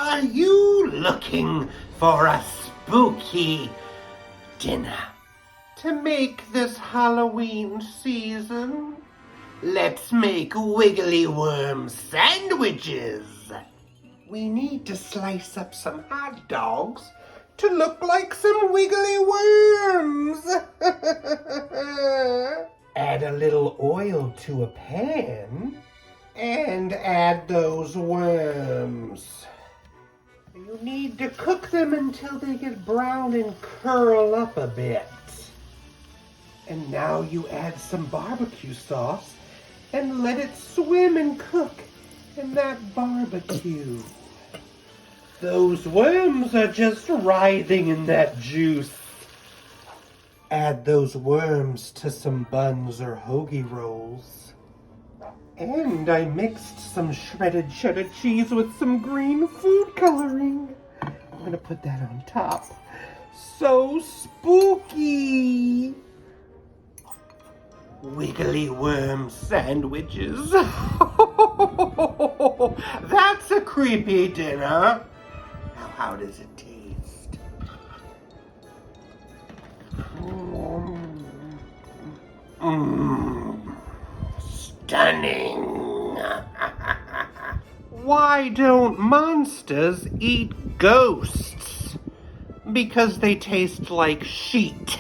Are you looking for a spooky dinner to make this Halloween season? Let's make Wiggly Worm Sandwiches. We need to slice up some hot dogs to look like some wiggly worms. Add a little oil to a pan and add those worms. You need to cook them until they get brown and curl up a bit. And now you add some barbecue sauce and let it swim and cook in that barbecue. Those worms are just writhing in that juice. Add those worms to some buns or hoagie rolls. And I mixed some shredded cheddar cheese with some green food coloring. I'm gonna put that on top. So spooky! Wiggly Worm Sandwiches. That's a creepy dinner. Now, how does it taste? Stunning. Why don't monsters eat ghosts? Because they taste like sheet.